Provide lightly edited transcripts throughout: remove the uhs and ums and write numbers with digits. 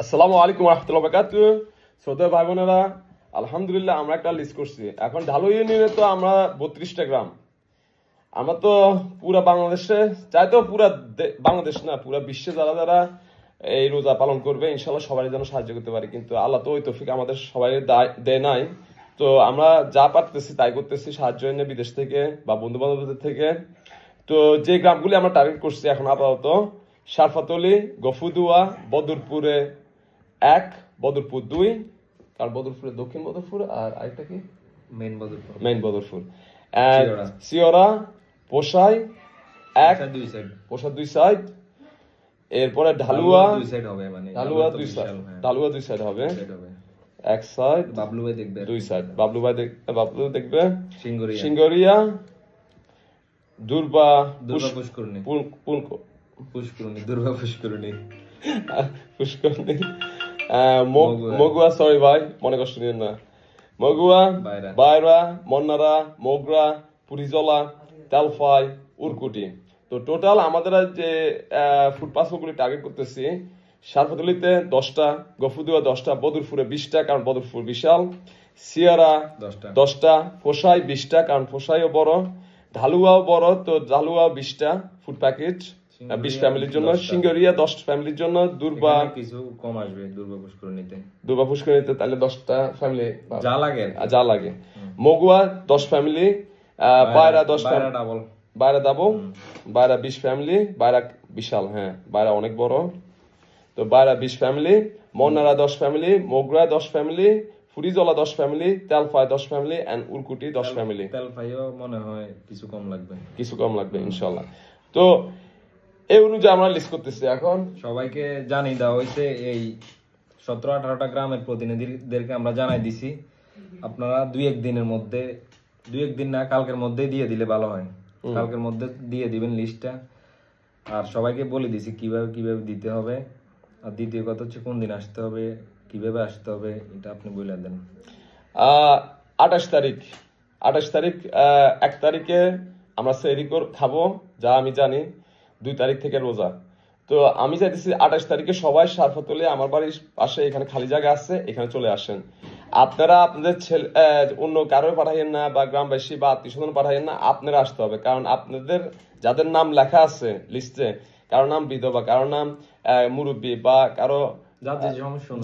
আসসালামু আলাইকুম রহমতুল্লাহ বারাকাতুহু। শ্রোতা ভাই বোনেরা, আলহামদুলিল্লাহ আমরা একটা লিস্ট করছি। এখন ঢালু ইউনিয়নে তো আমরা 32টা গ্রাম। আমরা তো পুরা বাংলাদেশে চাইতো, পুরা বাংলাদেশ না পুরা বিশ্বে যারা যারা এই রোজা পালন করবে ইনশাল্লাহ সবাই যেন সাহায্য করতে পারি, কিন্তু আল্লাহ তো ওই তৌফিক আমাদের সবাই দেয় নাই। তো আমরা যা পারতেছি তাই করতেছি, সাহায্য এনে বিদেশ থেকে বা বন্ধু বান্ধবদের থেকে। তো যে গ্রামগুলি আমরা টার্গেট করছি এখন আপাতত শারফাতলি, গফুদুয়া, বদরপুরে 1, বদরপুর 2, কারণ বদরপুরে দক্ষিণ বদরপুর আর আরেকটা কি মেইন বদরপুর, সিওরা, পোশাই 1, পোশাই 2 সাইড, এরপরে ঢালুয়া 2 সাইড হবে, মানে ঢালুয়া 2 সাইড হবে, এক সাইড বাবলু ভাই দেখবে, 2 সাইড বাবলু দেখবে, সিঙ্গরিয়া, দুর্বা পুষ্করণী, মগুয়া, সরি ভাই মনে কষ্ট নিন না, মগুয়া, বাইরা, মন্নারা, মোগরা, পুরিজলা, তেলফাই, উরকুটি। তো টোটাল আমাদের যে ফুড পাসপোর্টগুলি টার্গেট করতেছি, শারফাতলিতে 10টা, গফুদুয়া 10টা, বদরপুরে 20টা কারণ বদরপুর বিশাল, সিয়ারা 10টা, পোশাই 20টা কারণ পোশাইও বড়, ঢালুয়াও বড়, তো ঢালুয়া 20টা ফুড প্যাকেজ 20 ফ্যামিলির জন্য, সিঙ্গরিয়া 10 ফ্যামিলির জন্য, দুর্বা কিছু কম আসবে, দুর্বা পুষ্করণীতে তাহলে 10টা ফ্যামিলি যা লাগে, মগুয়া 10 ফ্যামিলি, বাইরা 10 বাইরা ডাবল, বাইরা 20 ফ্যামিলি, বাইরা বিশাল, হ্যাঁ বাইরা অনেক বড়, তো Baira 20 family, Mannara 10 family, Mogra 10 family, Furijla 10 family, Telphai 10 family and Urkuti 10 family. তেলফাইও মনে হয় কিছু কম লাগবে ইনশাআল্লাহ। তো এই অনুযায়ী আমরা লিস্ট করতেছি। এখন সবাইকে জানিয়ে দেওয়া হয়েছে, এই 17-18টা গ্রামের প্রতিনিধিদেরকে আমরা জানাই দিছি। আপনারা 2-1 দিনের মধ্যে, 2-1 দিন না কালকের মধ্যে দিয়ে দিলে ভালো হয়, কালকের মধ্যে দিয়ে দিবেন লিস্টটা। আর সবাইকে বলে দিছি কিভাবে দিতে হবে, আর দ্বিতীয় কথা হচ্ছে কোন দিন আসতে হবে, কিভাবে আসতে হবে, এটা আপনি বলে দেন। 28 তারিখ 1 তারিখে আমরা সেহরি খাবো, যা আমি জানি 2 তারিখ থেকে রোজা। তো আমি চাইতেছি 28 তারিখে সবাই শারফাতলি, আমার বাড়ির পাশে এখানে খালি জায়গা আছে, এখানে চলে আসেন। আপনারা আপনাদের ছেলে অন্য কারো পাঠাইয়েন না, বা গ্রামবাসী বা আত্মীয় স্বজন পাঠাইয়েন না, আপনারা আসতে হবে। কারণ আপনাদের যাদের নাম লেখা আছে লিস্টে, কারো নাম বিধবা, কারো নাম মুরব্বী, বা কারো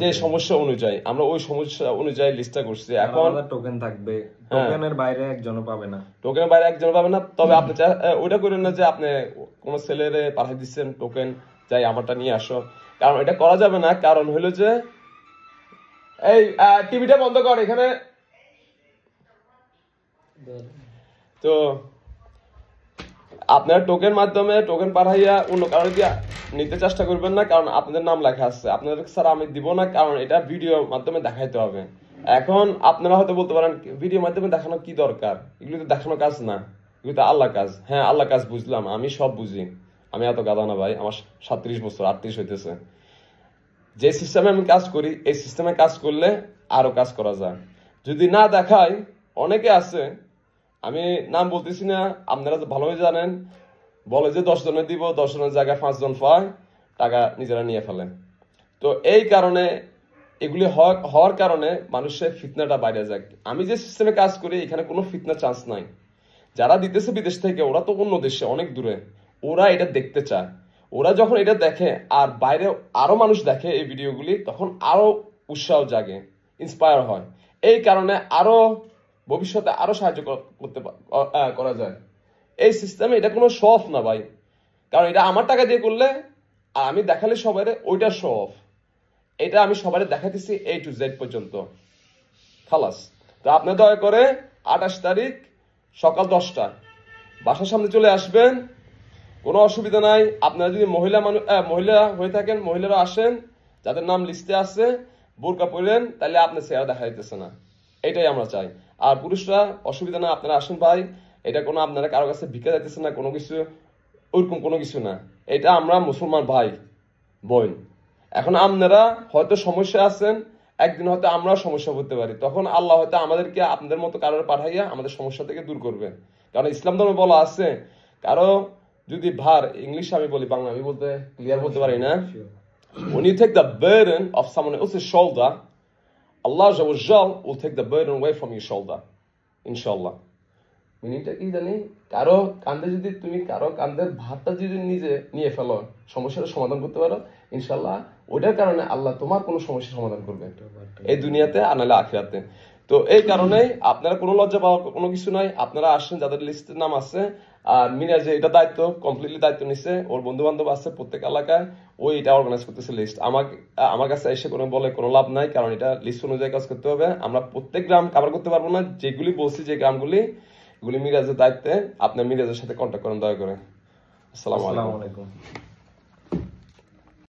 যে সমস্যা অনুযায়ী আমরা ওই সমস্যা অনুযায়ী লিস্টটা করছি। এখন টোকেন থাকবে, টোকেনের বাইরে একজনও পাবে না, তবে আপনি ওইটা করেন না যে আপনি কোন ছেলেরে পাঠাই দিচ্ছেন টোকেন যাই আমারটা নিয়ে আসো, কারণ এটা করা যাবে না। কারণ হলো যে এই টিভিটা বন্ধ কর এখানে। তো আপনার টোকেন মাধ্যমে টোকেন পাঠাইয়া অন্য কারো দিয়ে নিতে চেষ্টা করবেন না, কারণ আপনাদের নাম লেখা আছে, আপনাদের স্যার আমি দিব না, কারণ এটা ভিডিও মাধ্যমে দেখাইতে হবে। এখন আপনারা হয়তো বলতে পারেন ভিডিও মাধ্যমে দেখানো কি দরকার, এগুলো তো দেখানো কাজ না, এগুলো তো আল্লাহ কাজ। হ্যাঁ আল্লাহ কাজ বুঝলাম, আমি সব বুঝি, আমি এত গাদা না ভাই, আমার 37 বছর 38 হইতেছে। যে সিস্টেমে আমি কাজ করি, এই সিস্টেমে কাজ করলে আরো কাজ করা যায়। যদি না দেখায়, অনেকে আছে, আমি নাম বলতেছি না, আপনারা ভালোই জানেন, বলে যে 10 জনের দিব, 10 জনের জায়গায় 5 জন পায়, টাকা নিজেরা নিয়ে ফেলে। তো এই কারণে এগুলি হওয়ার কারণে মানুষের ফিতনাটা বাইরে যায়। আমি যে সিস্টেমে কাজ করি এখানে কোনো ফিতনা চান্স নাই। যারা দিতেছে বিদেশ থেকে, ওরা তো অন্য দেশে অনেক দূরে, ওরা এটা দেখতে চায়। ওরা যখন এটা দেখে আর বাইরে আরো মানুষ দেখে এই ভিডিওগুলি, তখন আরো উৎসাহ জাগে, ইন্সপায়ার হয়। এই কারণে আরো ভবিষ্যতে আরো সাহায্য করা যায় এই সিস্টেমে। এটা কোনো শো অফ না ভাই, কারণ এটা আমার টাকা দিয়ে করলে আর আমি দেখালে সবাই ওইটা শো অফ। এটা আমি সবাই দেখাতেছি A to Z পর্যন্ত, খালাস। তো আপনি দয়া করে 28 তারিখ সকাল 10টা বাসার সামনে চলে আসবেন, কোনো অসুবিধা নাই। আপনারা যদি মহিলা হয়ে থাকেন, মহিলারা আসেন, যাদের নাম লিস্টে আছে, বোরকা পরেন, তাহলে আপনার চেহারা দেখা যাইতেছে না, এটাই আমরা চাই। আর পুরুষরা অসুবিধা না, আপনারা আসেন ভাই, এটা কোনো আপনারা কারো কাছে ভিক্ষা যাইতেছে না, কোনো কিছু ওরকম কোনো কিছু না। এটা আমরা মুসলমান ভাই বোন। এখন আপনারা হয়তো সমস্যা আছেন, একদিন হয়তো আমরা সমস্যা করতে পারি, তখন আল্লাহ হয়তো আমাদেরকে আপনাদের মতো কারোর পাঠাইয়া আমাদের সমস্যা থেকে দূর করবে। কারণ ইসলাম ধর্মে বলা আছে, কারো যদি ভার, ইংলিশ আমি বলি, বাংলা আমি বলতে ক্লিয়ার বলতে পারি না, When you take the burden of someone else's shoulder, Allah Azza wa Jal will take the burden away from your shoulder. Inshallah. মিনিংটা কি জানি, কারো কান্দে যদি তুমি কারো কান্দের ভাতটা যদি নিজে নিয়ে ফেলো, সমস্যার সমাধান করতে পারো, ইনশাল্লাহ ওইটার কারণে আল্লাহ তোমার কোনো সমস্যার সমাধান করবে এই দুনিয়াতে আর নাহলে আখিরাতে। তো এই কারণেই আপনারা কোনো লজ্জা পাওয়ার কোনো কিছু নাই। আপনারা আসেন যাদের লিস্টের নাম আছে, আর মিরাজে এটা দায়িত্ব কমপ্লিটলি দায়িত্ব নিছে, ওর বন্ধু বান্ধব আছে প্রত্যেক এলাকায়, ওই এটা অর্গানাইজ করতেছে লিস্ট। আমার কাছে এসে কোনো বলে কোনো লাভ নাই, কারণ এটা লিস্ট অনুযায়ী কাজ করতে হবে। আমরা প্রত্যেক গ্রাম কভার করতে পারবো না, যেগুলি বলছি যে গ্রামগুলি এগুলি মিরাজের দায়িত্বে। আপনার মিরাজের সাথে কন্ট্যাক্ট করেন দয়া করে। আসসালামু আলাইকুম।